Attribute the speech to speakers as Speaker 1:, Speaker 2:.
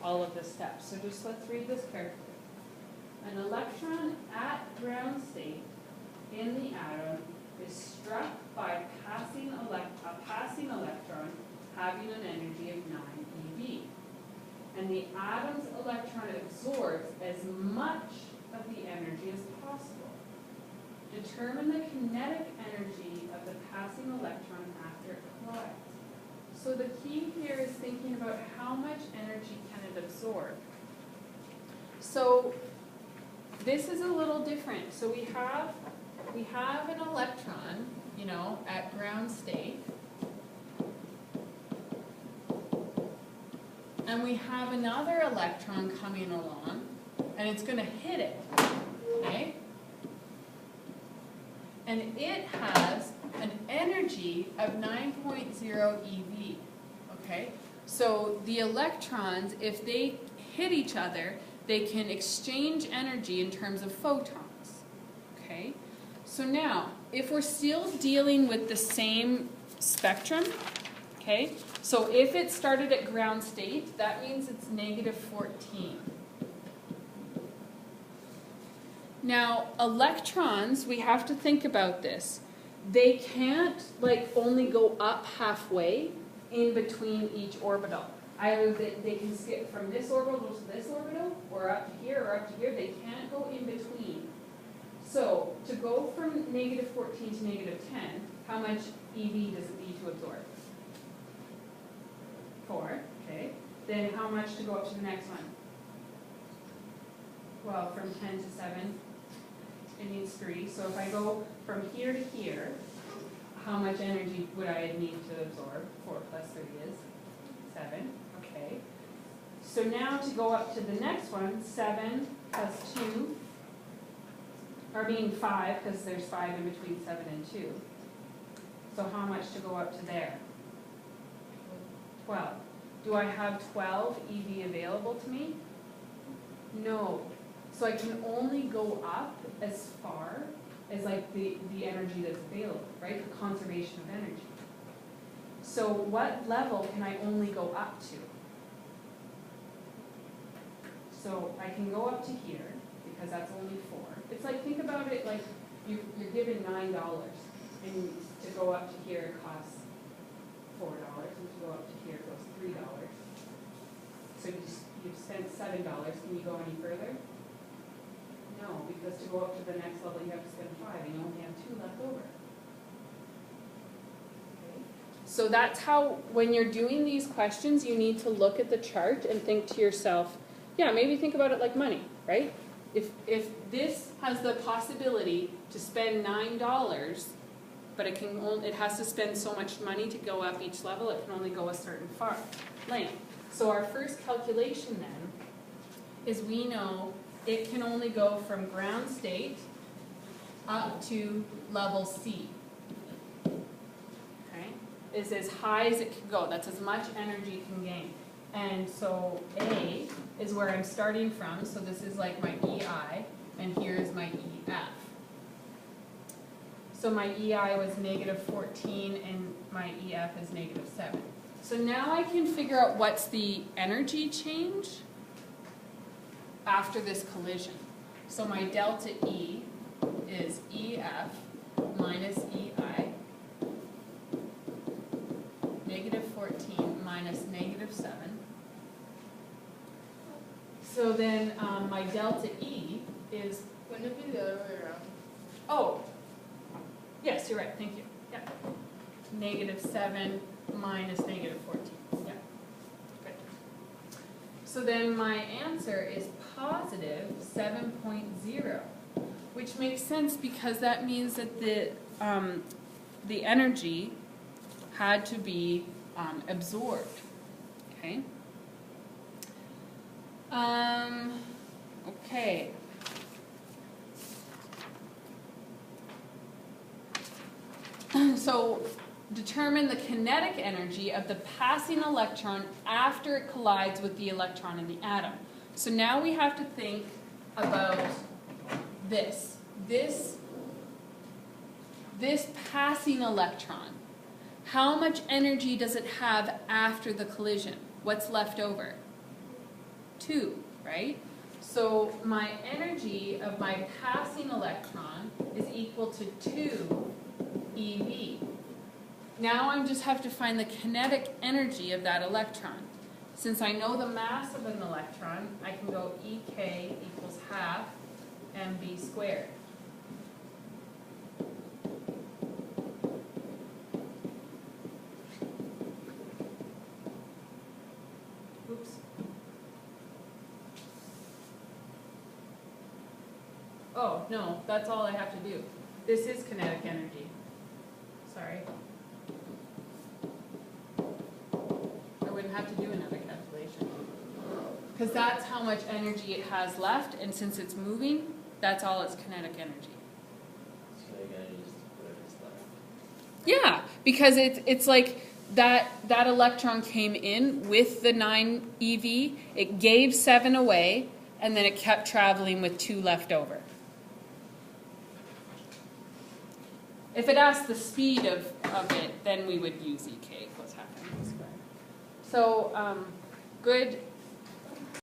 Speaker 1: all of the steps. So just let's read this carefully. An electron at ground state in the atom is struck by a passing electron having an energy of 9 eV. And the atom's electron absorbs as much of the energy as possible. Determine the kinetic energy of the passing electron after it collides. So the key here is thinking about how much energy can it absorb. So this is a little different. So we have an electron, you know, at ground state. And we have another electron coming along, and it's going to hit it, okay? And it has an energy of 9.0 eV, okay? So the electrons, if they hit each other, they can exchange energy in terms of photons, okay? So now, if we're still dealing with the same spectrum, okay? So if it started at ground state, that means it's -14. Now, electrons, we have to think about this. They can't like only go up halfway in between each orbital. Either they can skip from this orbital to this orbital, or up to here, or up to here. They can't go in between. So to go from -14 to -10, how much eV does it need to absorb? 4, okay. Then how much to go up to the next one? Well, from 10 to 7, it needs 3. So if I go from here to here, how much energy would I need to absorb? 4 plus 3 is 7, okay. So now to go up to the next one, 7 plus 2, or I mean 5, because there's 5 in between 7 and 2. So how much to go up to there? 12. Do I have 12 eV available to me? No. So I can only go up as far as like the energy that's available, right? The conservation of energy. So what level can I only go up to? So I can go up to here, because that's only 4. It's like, think about it like you're given $9, and to go up to here it costs $4, and to go up to here it goes $3. So you've spent $7. Can you go any further? No, because to go up to the next level you have to spend 5, and you only have 2 left over. Okay. So that's how, when you're doing these questions, you need to look at the chart and think to yourself, yeah, maybe think about it like money, right? If this has the possibility to spend $9, but it has to spend so much money to go up each level, it can only go a certain length. So our first calculation then is we know it can only go from ground state up to level C. Okay? Is as high as it can go. That's as much energy it can gain. And so A is where I'm starting from. So this is like my EI, and here is my EF. So my EI was -14, and my EF is -7. So now I can figure out what's the energy change after this collision. So my delta E is EF minus EI, -14 minus -7. So then my delta E is...
Speaker 2: Wouldn't it be the other way around?
Speaker 1: Oh, yes, you're right, thank you. Yeah. -7 minus -14. Yeah. Good. So then my answer is positive 7.0, which makes sense because that means that the energy had to be absorbed. Okay. Okay. So determine the kinetic energy of the passing electron after it collides with the electron in the atom. So now we have to think about this. This passing electron, how much energy does it have after the collision? What's left over? 2, right? So my energy of my passing electron is equal to 2 eV. Now I just have to find the kinetic energy of that electron. Since I know the mass of an electron, I can go EK equals half mv squared. Oops. Oh, no, that's all I have to do. This is kinetic energy. Sorry. I wouldn't have to do another calculation. Because that's how much energy it has left, and since it's moving, that's all its kinetic energy.
Speaker 3: So you're gonna use whatever's left.
Speaker 1: Yeah, because it's like that electron came in with the 9 eV, it gave 7 away, and then it kept traveling with 2 left over. If it asked the speed of it, then we would use EK equals half mv squared. So, good